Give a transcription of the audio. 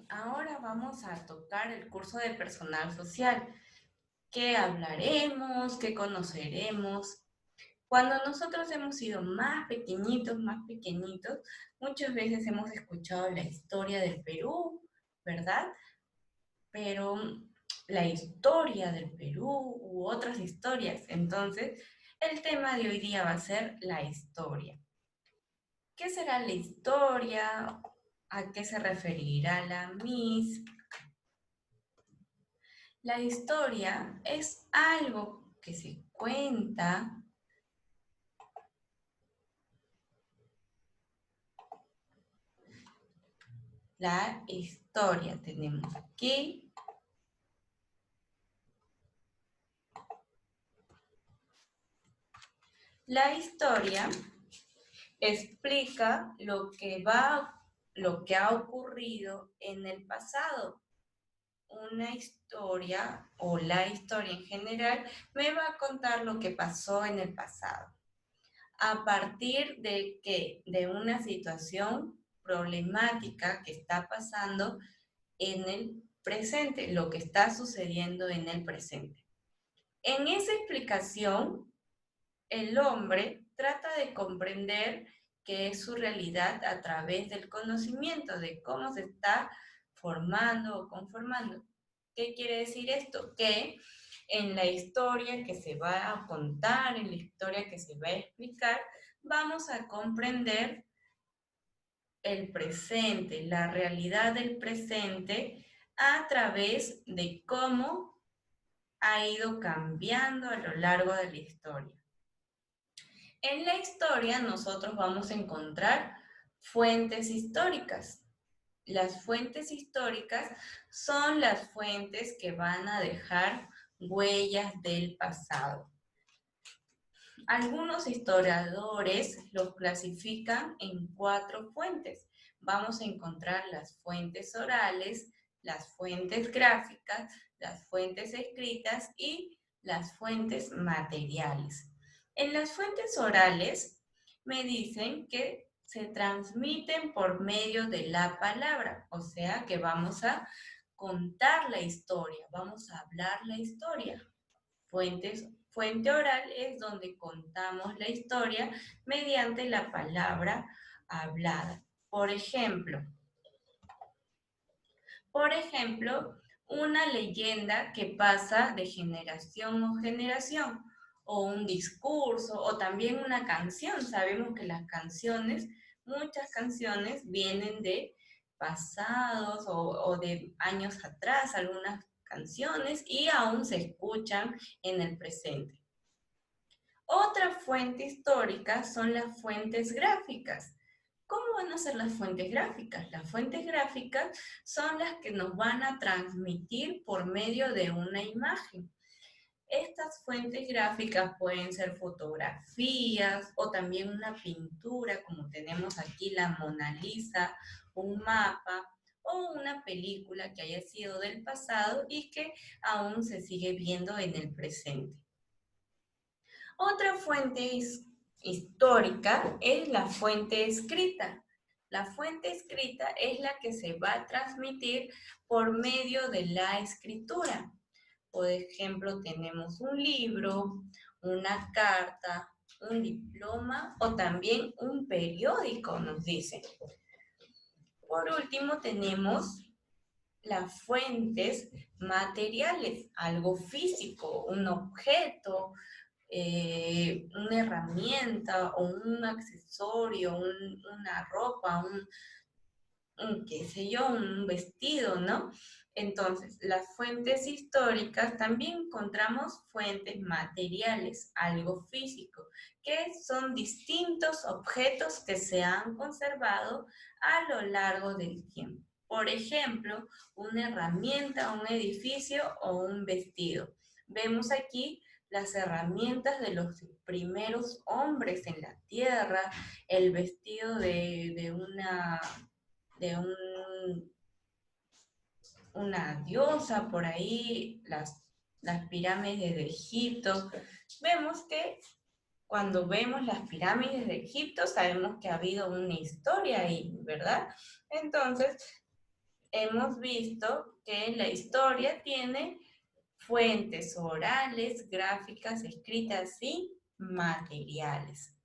Ahora vamos a tocar el curso de personal social. ¿Qué hablaremos? ¿Qué conoceremos? Cuando nosotros hemos sido más pequeñitos, muchas veces hemos escuchado la historia del Perú, ¿verdad? Pero la historia del Perú u otras historias. Entonces, el tema de hoy día va a ser la historia. ¿Qué será la historia? ¿A qué se referirá la Miss? La historia es algo que se cuenta. La historia tenemos aquí. La historia explica lo que ha ocurrido en el pasado. Una historia o la historia en general me va a contar lo que pasó en el pasado. A partir de que de una situación problemática que está pasando en el presente, lo que está sucediendo en el presente. En esa explicación, el hombre trata de comprender qué es su realidad a través del conocimiento de cómo se está formando o conformando. ¿Qué quiere decir esto? Que en la historia que se va a contar, en la historia que se va a explicar, vamos a comprender el presente, la realidad del presente a través de cómo ha ido cambiando a lo largo de la historia. En la historia nosotros vamos a encontrar fuentes históricas. Las fuentes históricas son las fuentes que van a dejar huellas del pasado. Algunos historiadores los clasifican en 4 fuentes. Vamos a encontrar las fuentes orales, las fuentes gráficas, las fuentes escritas y las fuentes materiales. En las fuentes orales me dicen que se transmiten por medio de la palabra, o sea que vamos a contar la historia, vamos a hablar la historia. Fuente oral es donde contamos la historia mediante la palabra hablada. Por ejemplo, una leyenda que pasa de generación a generación, o un discurso, o también una canción. Sabemos que las canciones, muchas canciones vienen de pasados o de años atrás, algunas canciones, y aún se escuchan en el presente. Otra fuente histórica son las fuentes gráficas. ¿Cómo van a ser las fuentes gráficas? Las fuentes gráficas son las que nos van a transmitir por medio de una imagen. Estas fuentes gráficas pueden ser fotografías o también una pintura, como tenemos aquí la Mona Lisa, un mapa o una película que haya sido del pasado y que aún se sigue viendo en el presente. Otra fuente histórica es la fuente escrita. La fuente escrita es la que se va a transmitir por medio de la escritura. Por ejemplo, tenemos un libro, una carta, un diploma o también un periódico, nos dice. Por último, tenemos las fuentes materiales, algo físico, un objeto, una herramienta o un accesorio, una ropa, qué sé yo, un vestido, ¿no? Entonces, las fuentes históricas también encontramos fuentes materiales, algo físico, que son distintos objetos que se han conservado a lo largo del tiempo. Por ejemplo, una herramienta, un edificio o un vestido. Vemos aquí las herramientas de los primeros hombres en la tierra, el vestido de una diosa por ahí, las pirámides de Egipto. Vemos que cuando vemos las pirámides de Egipto sabemos que ha habido una historia ahí, ¿verdad? Entonces, hemos visto que la historia tiene fuentes orales, gráficas, escritas y materiales.